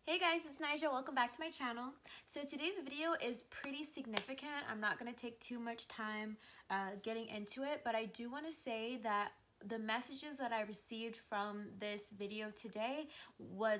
Hey guys, it's Nija. Welcome back to my channel. So today's video is pretty significant. I'm not going to take too much time getting into it, but I do want to say that the messages that I received from this video today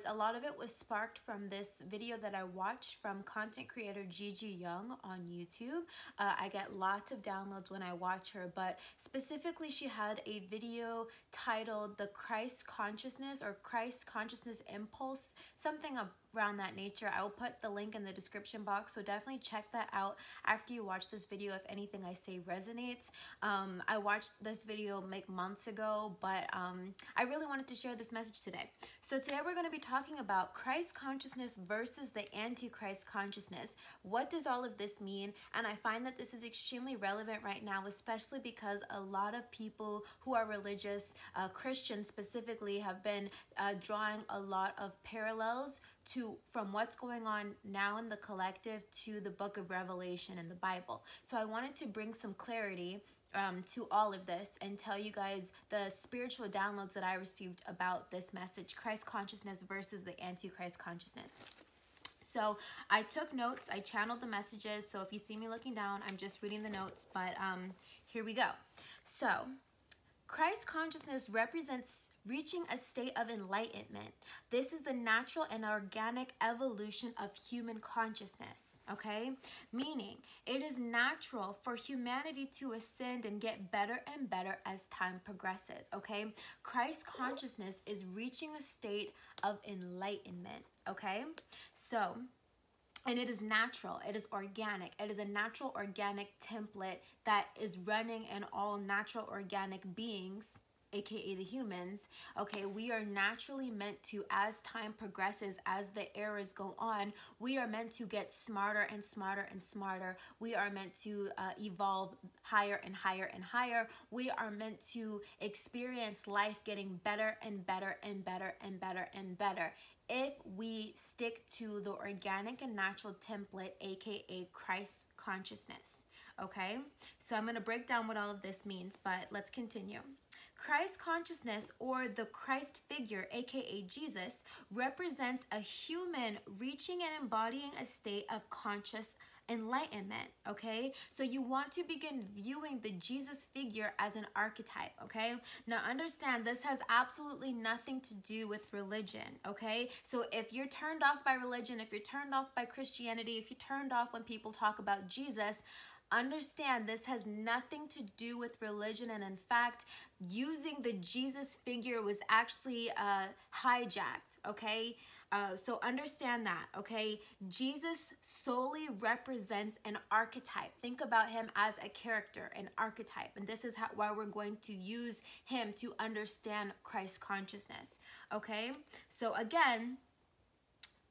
a lot of it was sparked from this video that I watched from content creator Gigi on YouTube. I get lots of downloads when I watch her, but specifically she had a video titled The Christ Consciousness or Christ Consciousness Impulse, something around that nature. I will put the link in the description box, so definitely check that out after you watch this video if anything I say resonates. I watched this video months ago, but I really wanted to share this message today. So today we're going to be talking about Christ consciousness versus the Antichrist consciousness. What does all of this mean? And I find that this is extremely relevant right now, especially because a lot of people who are religious, Christians specifically, have been drawing a lot of parallels from what's going on now in the collective to the book of Revelation in the Bible. So I wanted to bring some clarity to all of this and tell you guys the spiritual downloads that I received about this message, Christ consciousness versus the Antichrist consciousness. So I took notes, I channeled the messages, so if you see me looking down, I'm just reading the notes, but here we go. So Christ consciousness represents reaching a state of enlightenment. This is the natural and organic evolution of human consciousness, okay? Meaning, it is natural for humanity to ascend and get better and better as time progresses, okay? Christ consciousness is reaching a state of enlightenment, okay? So, and it is natural, it is organic, it is a natural organic template that is running in all natural organic beings, aka the humans. Okay, we are naturally meant to, as time progresses, as the eras go on, we are meant to get smarter and smarter and smarter. We are meant to evolve higher and higher and higher. We are meant to experience life getting better and better and better and better and better if we stick to the organic and natural template, aka Christ consciousness. Okay, so I'm going to break down what all of this means, but let's continue. Christ consciousness, or the Christ figure, aka Jesus, represents a human reaching and embodying a state of conscious enlightenment, okay? So you want to begin viewing the Jesus figure as an archetype, okay? Now understand, this has absolutely nothing to do with religion, okay? So if you're turned off by religion, if you're turned off by Christianity, if you're turned off when people talk about Jesus, understand this has nothing to do with religion, and in fact, using the Jesus figure was actually hijacked, okay? So understand that, okay? Jesus solely represents an archetype. Think about him as a character, an archetype, and this is why we're going to use him to understand Christ consciousness, okay? So again,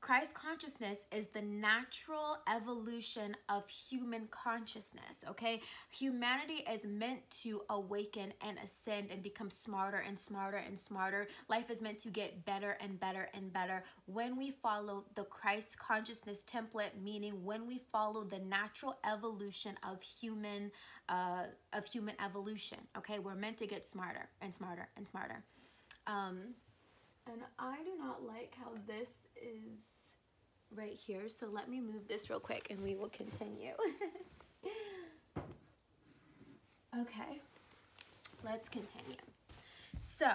Christ consciousness is the natural evolution of human consciousness, okay? Humanity is meant to awaken and ascend and become smarter and smarter and smarter. Life is meant to get better and better and better when we follow the Christ consciousness template, meaning when we follow the natural evolution of human evolution, okay? We're meant to get smarter and smarter and smarter. And I do not like how this is right here, so let me move this real quick and we will continue. Okay, let's continue. So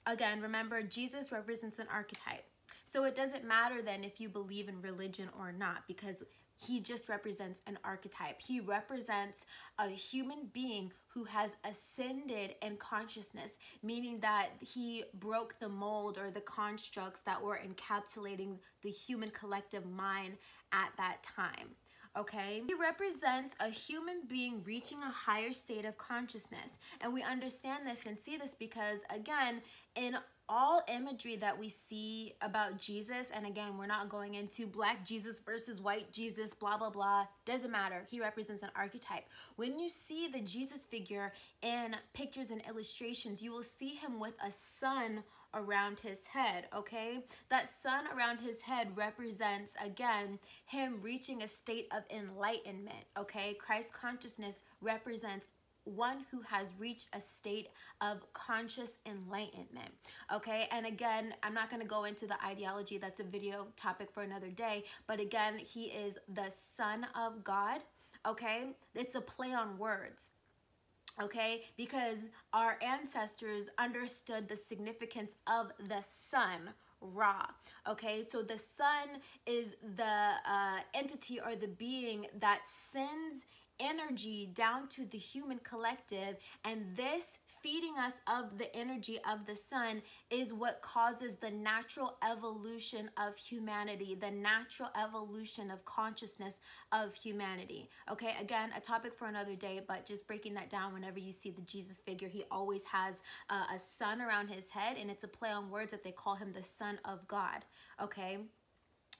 again, remember, Jesus represents an archetype. So it doesn't matter then if you believe in religion or not, because he just represents an archetype. He represents a human being who has ascended in consciousness, meaning that he broke the mold or the constructs that were encapsulating the human collective mind at that time. Okay, he represents a human being reaching a higher state of consciousness, and we understand this and see this because, again, in all imagery that we see about Jesus, and again, we're not going into black Jesus versus white Jesus, blah, blah, blah, doesn't matter. He represents an archetype. When you see the Jesus figure in pictures and illustrations, you will see him with a sun around his head, okay? That sun around his head represents, again, him reaching a state of enlightenment, okay? Christ consciousness represents one who has reached a state of conscious enlightenment. Okay, and again, I'm not going to go into the ideology. That's a video topic for another day. But again, he is the Son of God. Okay, it's a play on words. Okay, because our ancestors understood the significance of the sun, Ra. Okay, so the sun is the entity or the being that sends energy down to the human collective, and this feeding us of the energy of the sun is what causes the natural evolution of humanity, the natural evolution of consciousness of humanity. Okay, again, a topic for another day, but just breaking that down, whenever you see the Jesus figure, he always has a sun around his head, and it's a play on words that they call him the Son of God. Okay,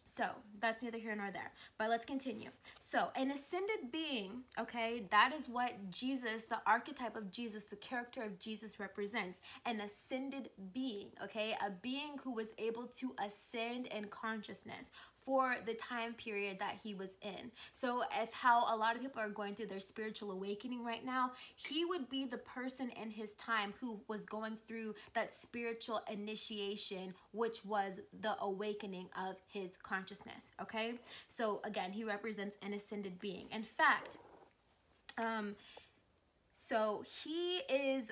so that's neither here nor there, but let's continue. So an ascended being, okay, that is what Jesus, the archetype of Jesus, the character of Jesus represents. An ascended being, okay, a being who was able to ascend in consciousness for the time period that he was in. So if how a lot of people are going through their spiritual awakening right now, he would be the person in his time who was going through that spiritual initiation, which was the awakening of his consciousness. Okay, so again, he represents an ascended being. In fact, so he's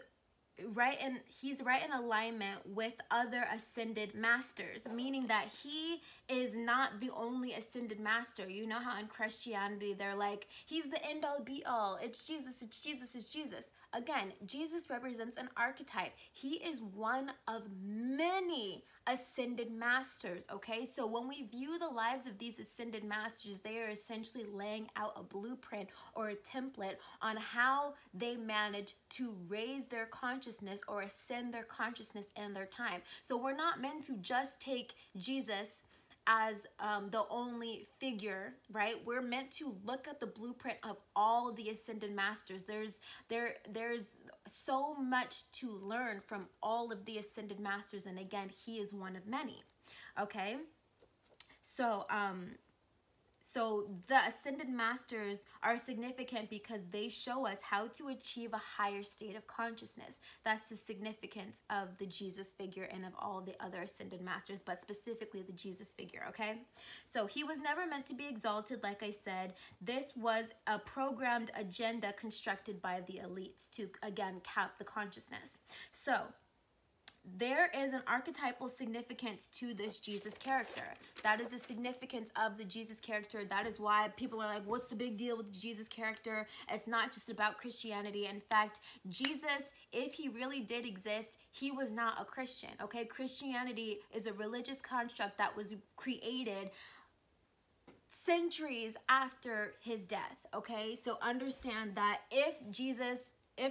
right in alignment with other ascended masters, meaning that he is not the only ascended master. You know how in Christianity they're like, he's the end all be all, it's Jesus, it's Jesus, it's Jesus. Again, Jesus represents an archetype. He is one of many ascended masters, okay? So when we view the lives of these ascended masters, they are essentially laying out a blueprint or a template on how they manage to raise their consciousness or ascend their consciousness in their time. So we're not meant to just take Jesus as the only figure, right? We're meant to look at the blueprint of all the ascended masters. There's so much to learn from all of the ascended masters, and again, he is one of many. Okay, so so the ascended masters are significant because they show us how to achieve a higher state of consciousness. That's the significance of the Jesus figure and of all the other ascended masters, but specifically the Jesus figure, okay? So he was never meant to be exalted, like I said. This was a programmed agenda constructed by the elites to, again, cap the consciousness. So there is an archetypal significance to this Jesus character. That is the significance of the Jesus character. That is why people are like, what's the big deal with the Jesus character? It's not just about Christianity. In fact, Jesus, if he really did exist, he was not a Christian, okay? Christianity is a religious construct that was created centuries after his death, okay? So understand that if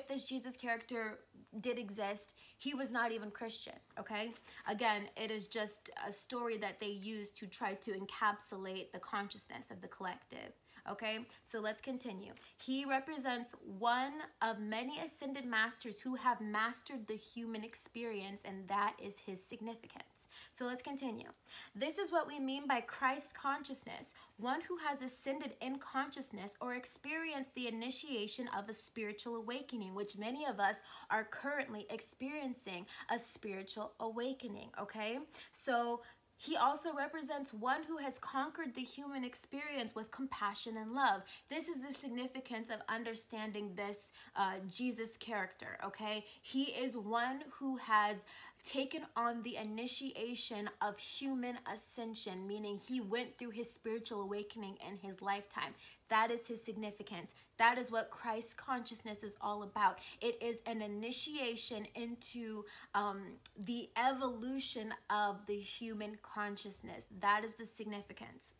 this Jesus character did exist, he was not even Christian, okay? Again, it is just a story that they use to try to encapsulate the consciousness of the collective, okay? So let's continue. He represents one of many ascended masters who have mastered the human experience, and that is his significance. So let's continue. This is what we mean by Christ consciousness, one who has ascended in consciousness or experienced the initiation of a spiritual awakening, which many of us are currently experiencing a spiritual awakening, okay? So he also represents one who has conquered the human experience with compassion and love. This is the significance of understanding this Jesus character, okay? He is one who has taken on the initiation of human ascension, meaning he went through his spiritual awakening in his lifetime. That is his significance. That is what Christ consciousness is all about. It is an initiation into the evolution of the human consciousness. That is the significance.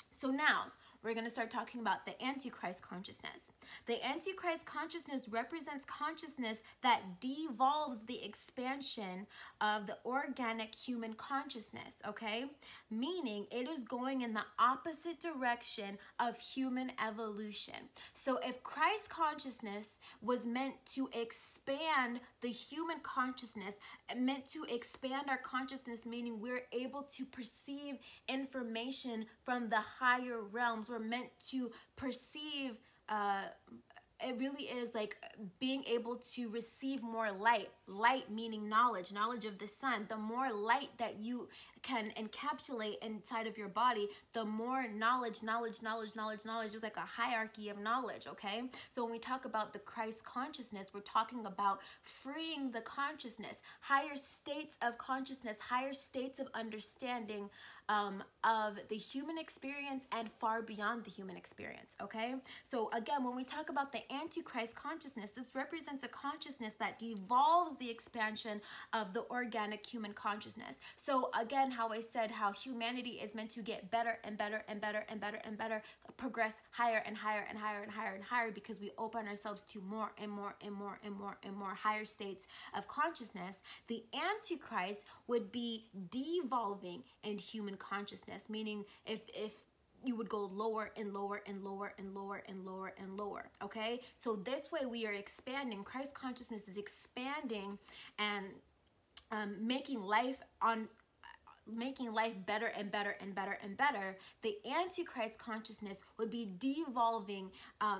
So now, we're going to start talking about the Antichrist consciousness. The Antichrist consciousness represents consciousness that devolves the expansion of the organic human consciousness, okay? Meaning it is going in the opposite direction of human evolution. So if Christ consciousness was meant to expand the human consciousness, meant to expand our consciousness, meaning we're able to perceive information from the higher realms. We're meant to perceive it really is like being able to receive more light. Light meaning knowledge, knowledge of the sun. The more light that you can encapsulate inside of your body, the more knowledge. There's like a hierarchy of knowledge, okay? So when we talk about the Christ consciousness, we're talking about freeing the consciousness, higher states of consciousness, higher states of understanding of the human experience and far beyond the human experience, okay? So again, when we talk about the Antichrist consciousness, this represents a consciousness that devolves the expansion of the organic human consciousness. So again, how I said how humanity is meant to get better and better and better and better and better, progress higher and higher and higher and higher and higher, because we open ourselves to more and more and more and more and more higher states of consciousness. The Antichrist would be devolving in human consciousness, meaning if you would go lower and lower and lower and lower and lower and lower, okay? So this way we are expanding. Christ consciousness is expanding and making life better and better and better and better. The Antichrist consciousness would be devolving,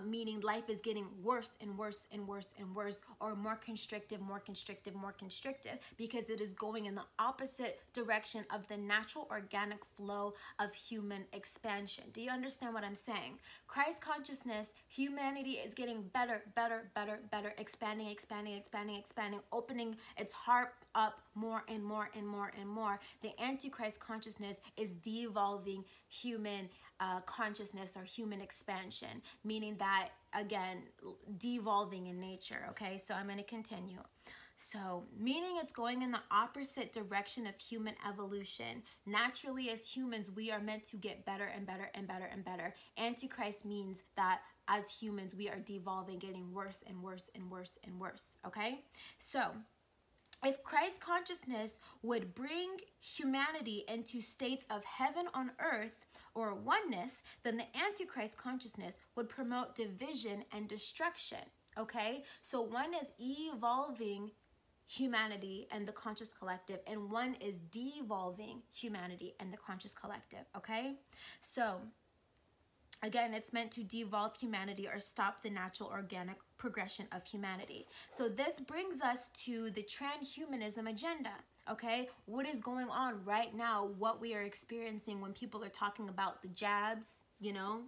meaning life is getting worse and worse and worse and worse, or more constrictive, more constrictive, more constrictive, because it is going in the opposite direction of the natural organic flow of human expansion. Do you understand what I'm saying? Christ consciousness, humanity is getting better, better, better, better, expanding, expanding, expanding, expanding, opening its heart up more and more and more and more. The Antichrist consciousness is devolving human consciousness or human expansion, meaning that, again, devolving in nature, okay? So I'm going to continue. So, meaning it's going in the opposite direction of human evolution. Naturally, as humans, we are meant to get better and better and better and better. Antichrist means that as humans, we are devolving, getting worse and worse and worse and worse, okay? So, if Christ consciousness would bring humanity into states of heaven on earth or oneness, then the Antichrist consciousness would promote division and destruction, okay? So one is evolving humanity and the conscious collective, and one is devolving humanity and the conscious collective, okay? So again, it's meant to devolve humanity or stop the natural organic progression of humanity. So this brings us to the Transhumanism Agenda, okay? What is going on right now, what we are experiencing when people are talking about the jabs, you know?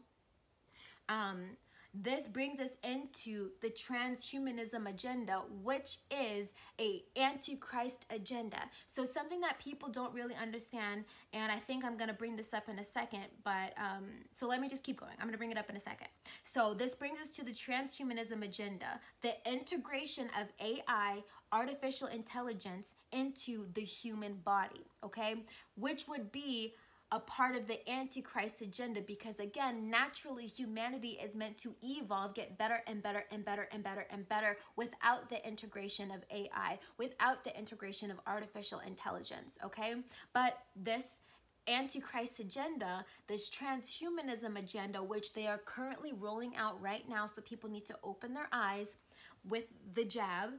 This brings us into the Transhumanism Agenda, which is a Antichrist agenda. So something that people don't really understand, and I think I'm going to bring this up in a second, but so let me just keep going. I'm going to bring it up in a second. So this brings us to the Transhumanism Agenda, the integration of AI, artificial intelligence, into the human body, okay? Which would be a part of the Antichrist agenda, because again, naturally humanity is meant to evolve, get better and better and better and better and better without the integration of AI, without the integration of artificial intelligence, okay? But this Antichrist agenda, this Transhumanism agenda, which they are currently rolling out right now, so people need to open their eyes with the jab,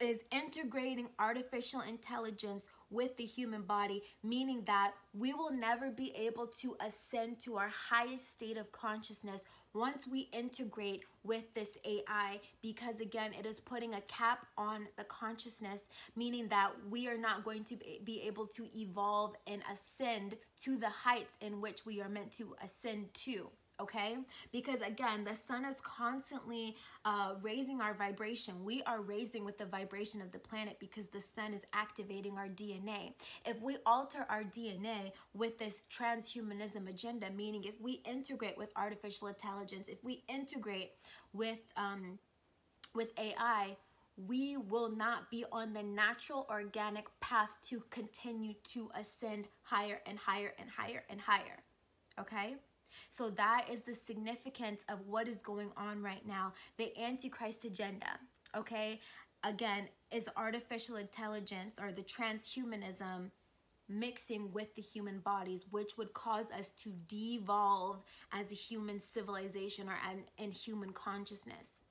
is integrating artificial intelligence with the human body, meaning that we will never be able to ascend to our highest state of consciousness once we integrate with this AI, because again, it is putting a cap on the consciousness, meaning that we are not going to be able to evolve and ascend to the heights in which we are meant to ascend to. Okay, because again, the sun is constantly raising our vibration. We are raising with the vibration of the planet because the sun is activating our DNA. If we alter our DNA with this transhumanism agenda, meaning if we integrate with artificial intelligence, if we integrate with AI, we will not be on the natural organic path to continue to ascend higher and higher and higher and higher. Okay? So that is the significance of what is going on right now. The Antichrist agenda, okay, again, is artificial intelligence or the transhumanism mixing with the human bodies, which would cause us to devolve as a human civilization or in human consciousness.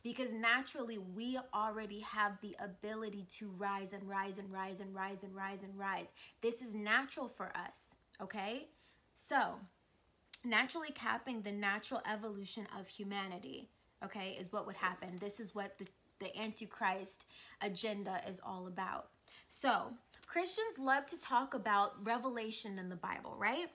Because naturally, we already have the ability to rise and rise and rise and rise and rise and rise. This is natural for us, okay? So naturally capping the natural evolution of humanity, okay, is what would happen. This is what the Antichrist agenda is all about. So Christians love to talk about revelation in the Bible, right?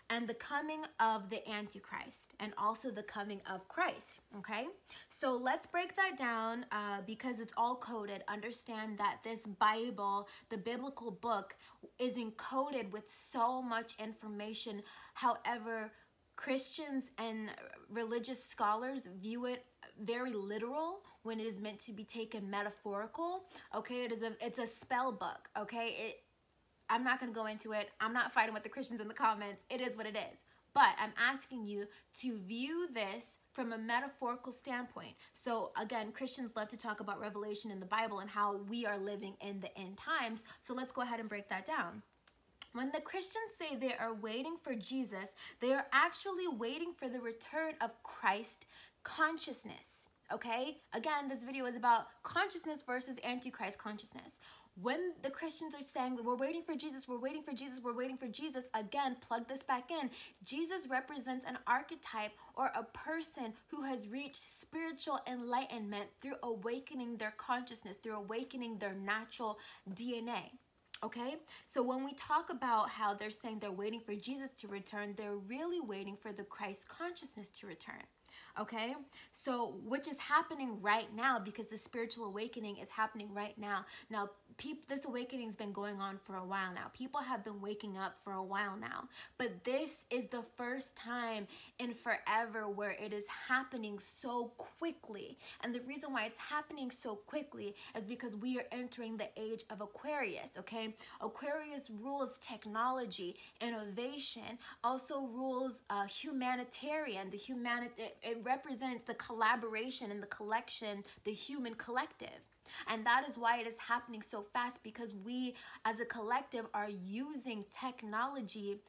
And the coming of the Antichrist, and also the coming of Christ, okay? So let's break that down because it's all coded. Understand that this Bible, the biblical book, is encoded with so much information. However, Christians and religious scholars view it very literal when it is meant to be taken metaphorical. Okay, it's a spell book. Okay, I'm not going to go into it. I'm not fighting with the Christians in the comments. It is what it is. But I'm asking you to view this from a metaphorical standpoint. So again, Christians love to talk about revelation in the Bible and how we are living in the end times. So let's go ahead and break that down. When the Christians say they are waiting for Jesus, they are actually waiting for the return of Christ consciousness. Okay? Again, this video is about consciousness versus Antichrist consciousness. When the Christians are saying, we're waiting for Jesus, we're waiting for Jesus, we're waiting for Jesus, again, plug this back in. Jesus represents an archetype or a person who has reached spiritual enlightenment through awakening their consciousness, through awakening their natural DNA. Okay, so when we talk about how they're saying they're waiting for Jesus to return, they're really waiting for the Christ consciousness to return. Okay, so which is happening right now because the spiritual awakening is happening right now. Now, this awakening has been going on for a while now. People have been waking up for a while now, but this is the first time in forever where it is happening so quickly. And the reason why it's happening so quickly is because we are entering the age of Aquarius. Okay, Aquarius rules technology, innovation, also rules humanitarian. It represents the collaboration and the collection, the human collective. And that is why it is happening so fast, because we as a collective are using technology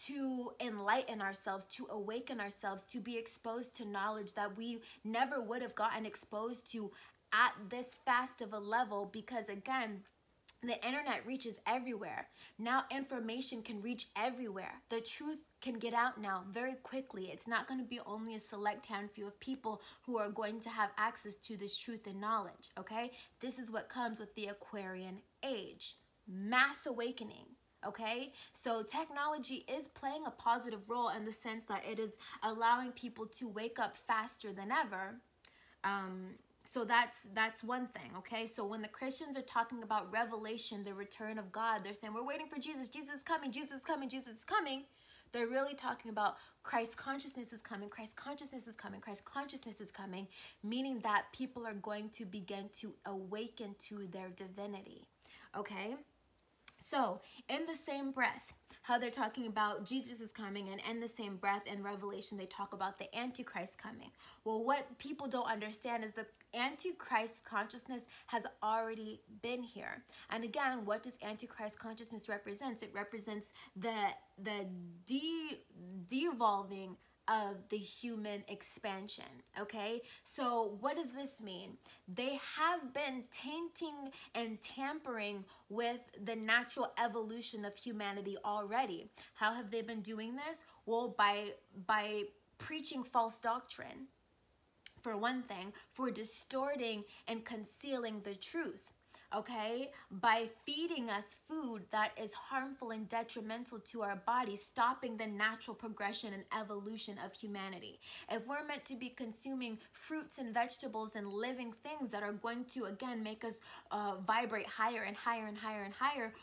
to enlighten ourselves, to awaken ourselves, to be exposed to knowledge that we never would have gotten exposed to at this fast of a level, because again, the internet reaches everywhere. Now information can reach everywhere. The truth can get out now very quickly. It's not going to be only a select handful of people who are going to have access to this truth and knowledge, okay? This is what comes with the Aquarian age. Mass awakening, okay? So technology is playing a positive role in the sense that it is allowing people to wake up faster than ever. So that's one thing, okay? So when the Christians are talking about revelation, the return of God, they're saying, we're waiting for Jesus. Jesus is coming, Jesus is coming, Jesus is coming. They're really talking about Christ consciousness is coming, Christ consciousness is coming, Christ consciousness is coming, meaning that people are going to begin to awaken to their divinity, okay? So in the same breath, how they're talking about Jesus is coming, and in the same breath in Revelation, they talk about the Antichrist coming. Well, what people don't understand is the Antichrist consciousness has already been here. And again, what does Antichrist consciousness represent? It represents the de-evolving of the human expansion, okay? So what does this mean? They have been tainting and tampering with the natural evolution of humanity already. How have they been doing this? Well, by preaching false doctrine, for one thing, for distorting and concealing the truth. Okay, by feeding us food that is harmful and detrimental to our bodies, stopping the natural progression and evolution of humanity. If we're meant to be consuming fruits and vegetables and living things that are going to, again, make us vibrate higher and higher and higher and higher,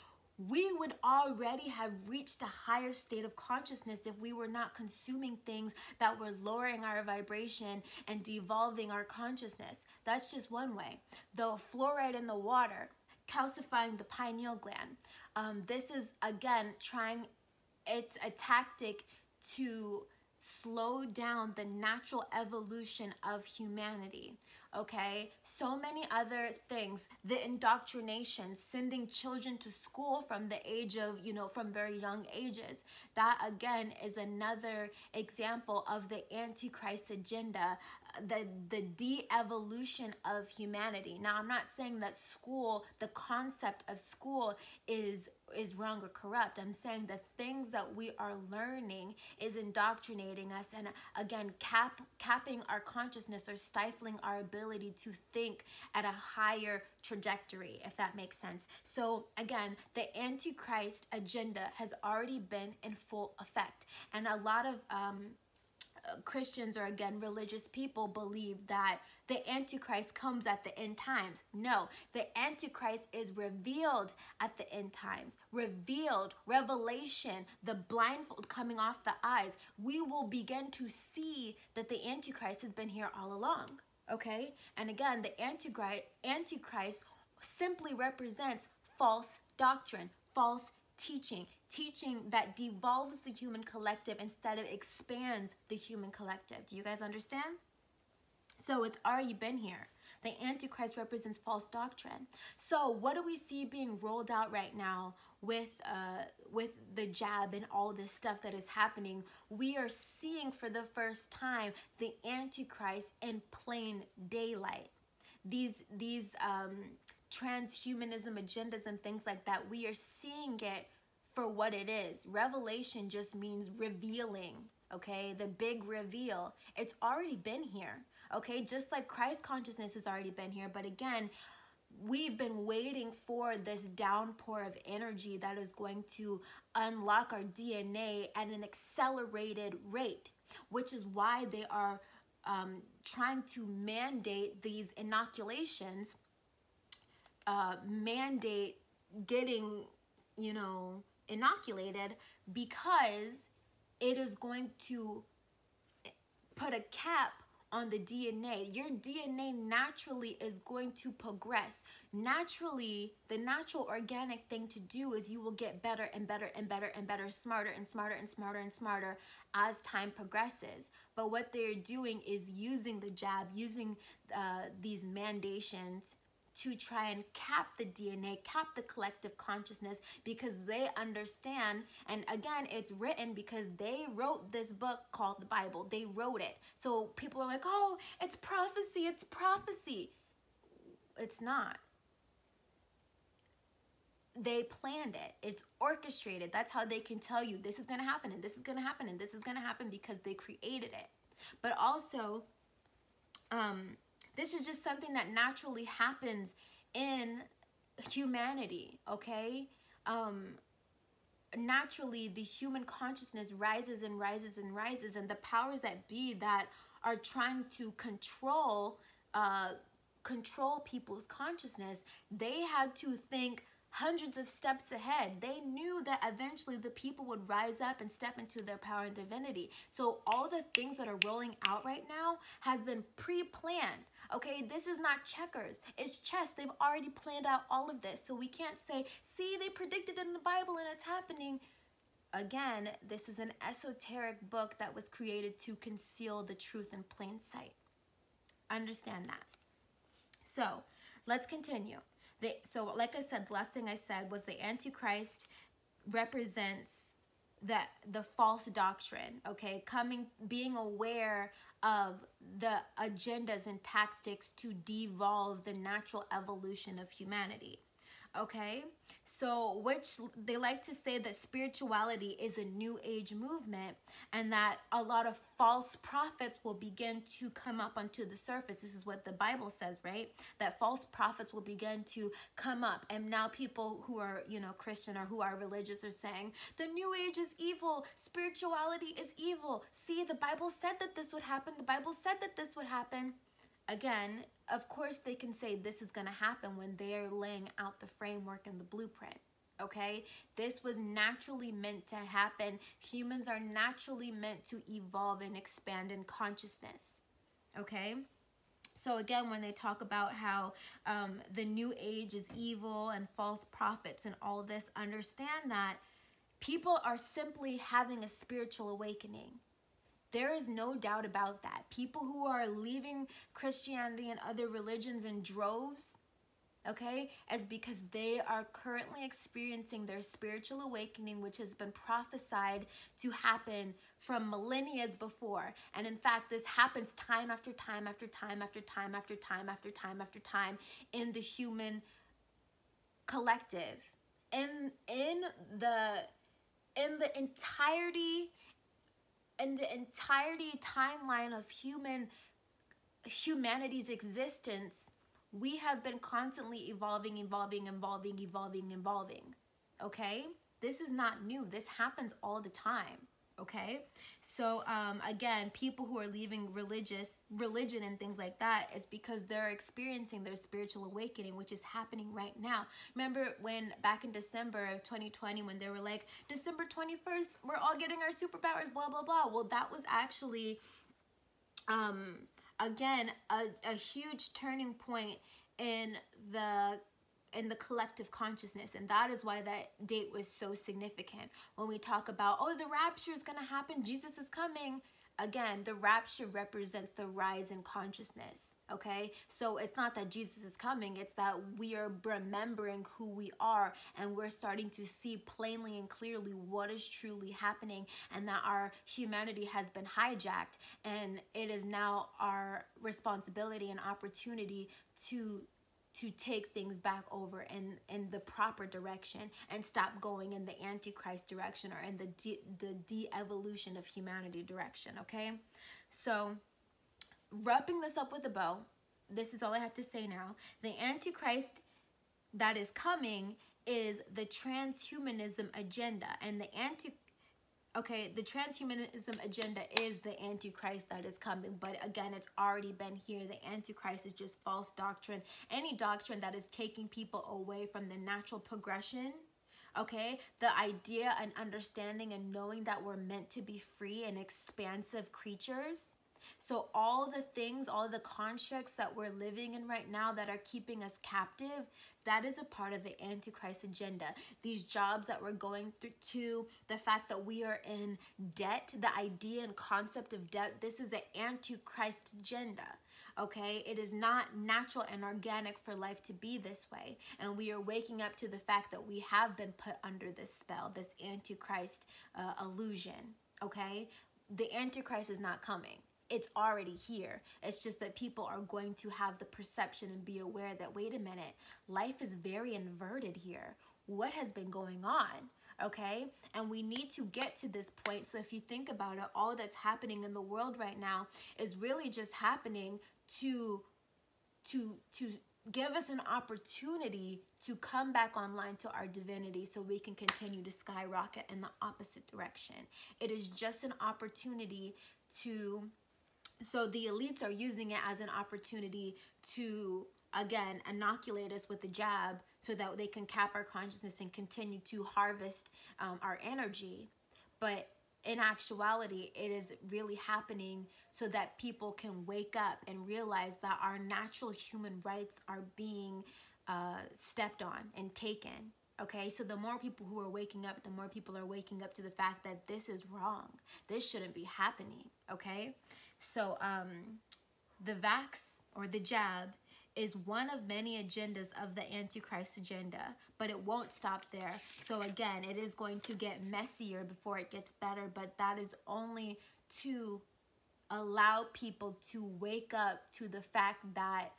we would already have reached a higher state of consciousness if we were not consuming things that were lowering our vibration and devolving our consciousness. That's just one way. The fluoride in the water, calcifying the pineal gland. This is, again, it's a tactic to slow down the natural evolution of humanity. okay? So many other things, the indoctrination, sending children to school from the age of, from very young ages. That again is another example of the Antichrist agenda, the de-evolution of humanity. Now, I'm not saying that school, the concept of school is wrong or corrupt. I'm saying the things that we are learning is indoctrinating us, and again, capping our consciousness or stifling our ability to think at a higher trajectory, if that makes sense. So again, the Antichrist agenda has already been in full effect, and a lot of Christians, or again religious people, believe that the Antichrist comes at the end times. No, the Antichrist is revealed at the end times. Revealed, revelation, the blindfold coming off the eyes. We will begin to see that the Antichrist has been here all along. Okay? And again, the Antichrist simply represents false doctrine, false teaching that devolves the human collective instead of expands the human collective. Do you guys understand? So it's already been here. The Antichrist represents false doctrine. So what do we see being rolled out right now with the jab and all this stuff that is happening? We are seeing for the first time the Antichrist in plain daylight. These transhumanism agendas and things like that, we are seeing it for what it is. Revelation just means revealing, okay? The big reveal. It's already been here, okay? Just like Christ consciousness has already been here, but again, we've been waiting for this downpour of energy that is going to unlock our DNA at an accelerated rate, which is why they are trying to mandate these inoculations, mandate getting, inoculated, because it is going to put a cap on the DNA. Your DNA naturally is going to progress. Naturally, the natural organic thing to do is you will get better and better and better and better, smarter and smarter and smarter and smarter as time progresses. But what they're doing is using the jab, using these mandations to try and cap the DNA, cap the collective consciousness, because they understand, and again, it's written because they wrote this book called the Bible. They wrote it. So people are like, oh, it's prophecy, it's prophecy. It's not. They planned it. It's orchestrated. That's how they can tell you this is going to happen, and this is going to happen, and this is going to happen, because they created it. But also, this is just something that naturally happens in humanity, okay? Naturally, the human consciousness rises and rises and rises, and the powers that be that are trying to control people's consciousness, they had to think hundreds of steps ahead. They knew that eventually the people would rise up and step into their power and divinity. So all the things that are rolling out right now has been pre-planned. Okay, this is not checkers, it's chess. They've already planned out all of this. So we can't say, see, they predicted in the Bible and it's happening. Again, this is an esoteric book that was created to conceal the truth in plain sight. Understand that. So let's continue. So like I said, the last thing I said was the Antichrist represents the false doctrine, okay? Being aware of the agendas and tactics to devolve the natural evolution of humanity, okay? So, which they like to say that spirituality is a new age movement, and that a lot of false prophets will begin to come up onto the surface. This is what the Bible says, right? That false prophets will begin to come up, and now people who are, Christian or who are religious are saying, the new age is evil, spirituality is evil. See, the Bible said that this would happen. The Bible said that this would happen. Again, of course they can say this is going to happen when they're laying out the framework and the blueprint, okay? This was naturally meant to happen. Humans are naturally meant to evolve and expand in consciousness, okay? So again, when they talk about how the new age is evil and false prophets and all this, understand that people are simply having a spiritual awakening. There is no doubt about that. People who are leaving Christianity and other religions in droves, okay, is because they are currently experiencing their spiritual awakening, which has been prophesied to happen from millennia before. And in fact, this happens time after time after time after time after time after time after time in the human collective. In the entirety timeline of humanity's existence, we have been constantly evolving. Okay, this is not new. This happens all the time. Okay, so again, people who are leaving religion and things like that is because they're experiencing their spiritual awakening, which is happening right now. Remember when back in December of 2020, when they were like, December 21st, we're all getting our superpowers, blah blah blah. Well, that was actually again a huge turning point in the collective consciousness, and that is why that date was so significant. When we talk about, oh, the rapture is going to happen, Jesus is coming, again, the rapture represents the rise in consciousness. Okay, so it's not that Jesus is coming, it's that we are remembering who we are, and we're starting to see plainly and clearly what is truly happening, and that our humanity has been hijacked, and it is now our responsibility and opportunity to take things back over in the proper direction and stop going in the Antichrist direction or in the de-evolution of humanity direction. Okay, so wrapping this up with a bow, this is all I have to say now. The Antichrist that is coming is the Transhumanism Agenda, and the Transhumanism Agenda is the Antichrist that is coming, but again, it's already been here. The Antichrist is just false doctrine. Any doctrine that is taking people away from the natural progression, okay? The idea and understanding and knowing that we're meant to be free and expansive creatures. So all the things, all the constructs that we're living in right now that are keeping us captive, that is a part of the Antichrist agenda. These jobs that we're going through, the fact that we are in debt, the idea and concept of debt, this is an Antichrist agenda. Okay, it is not natural and organic for life to be this way. And we are waking up to the fact that we have been put under this spell, this Antichrist illusion. Okay, the Antichrist is not coming. It's already here. It's just that people are going to have the perception and be aware that, wait a minute, life is very inverted here. What has been going on? Okay, and we need to get to this point. So if you think about it, all that's happening in the world right now is really just happening to give us an opportunity to come back online to our divinity so we can continue to skyrocket in the opposite direction. It is just an opportunity so the elites are using it as an opportunity to, again, inoculate us with the jab so that they can cap our consciousness and continue to harvest our energy. But in actuality, it is really happening so that people can wake up and realize that our natural human rights are being stepped on and taken. Okay, so the more people who are waking up, the more people are waking up to the fact that this is wrong. This shouldn't be happening, okay? So the vax or the jab is one of many agendas of the Antichrist agenda, but it won't stop there. So again, it is going to get messier before it gets better, but that is only to allow people to wake up to the fact that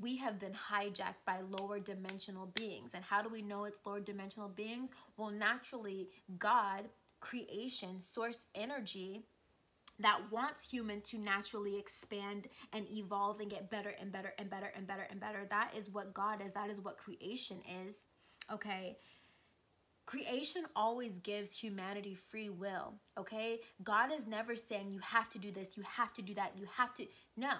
we have been hijacked by lower dimensional beings. And how do we know it's lower dimensional beings? Well, naturally, God, creation, source energy, that wants human to naturally expand and evolve and get better and better and better and better and better. That is what God is. That is what creation is. Okay. Creation always gives humanity free will. Okay. God is never saying you have to do this, you have to do that, you have to. No.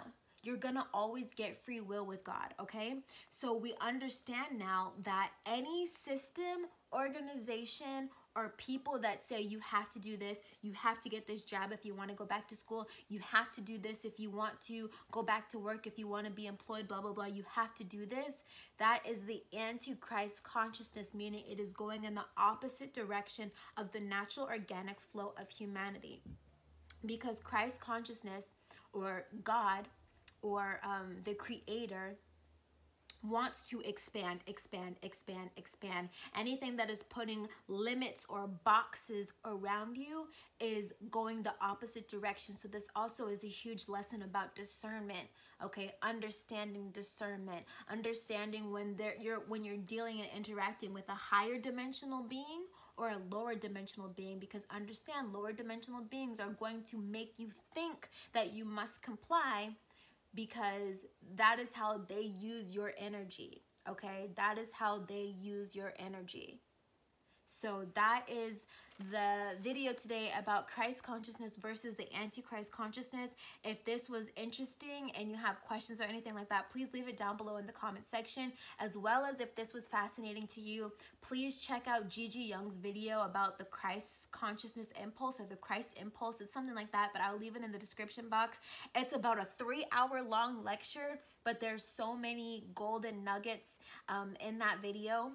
You're gonna always get free will with God, okay? So we understand now that any system, organization, or people that say you have to do this, you have to get this job if you want to go back to school, you have to do this if you want to go back to work, if you want to be employed, blah, blah, blah, you have to do this. That is the Antichrist consciousness, meaning it is going in the opposite direction of the natural organic flow of humanity. because Christ consciousness, or God, or the Creator, wants to expand, expand, expand, expand. Anything that is putting limits or boxes around you is going the opposite direction. So this also is a huge lesson about discernment, okay? Understanding discernment, understanding when you're dealing and interacting with a higher dimensional being or a lower dimensional being, because understand, lower dimensional beings are going to make you think that you must comply, because that is how they use your energy, okay? That is how they use your energy. So that is the video today about Christ consciousness versus the Antichrist consciousness. If this was interesting and you have questions or anything like that, please leave it down below in the comment section. As well as if this was fascinating to you, please check out Gigi Young's video about the Christ consciousness impulse, or the Christ impulse. It's something like that, but I'll leave it in the description box. It's about a 3-hour-long lecture, but there's so many golden nuggets in that video.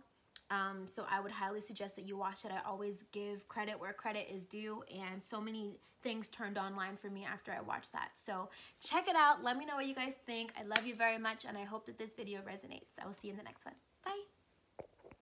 So I would highly suggest that you watch it. I always give credit where credit is due, and so many things turned online for me after I watched that. So check it out. Let me know what you guys think. I love you very much, and I hope that this video resonates. I will see you in the next one.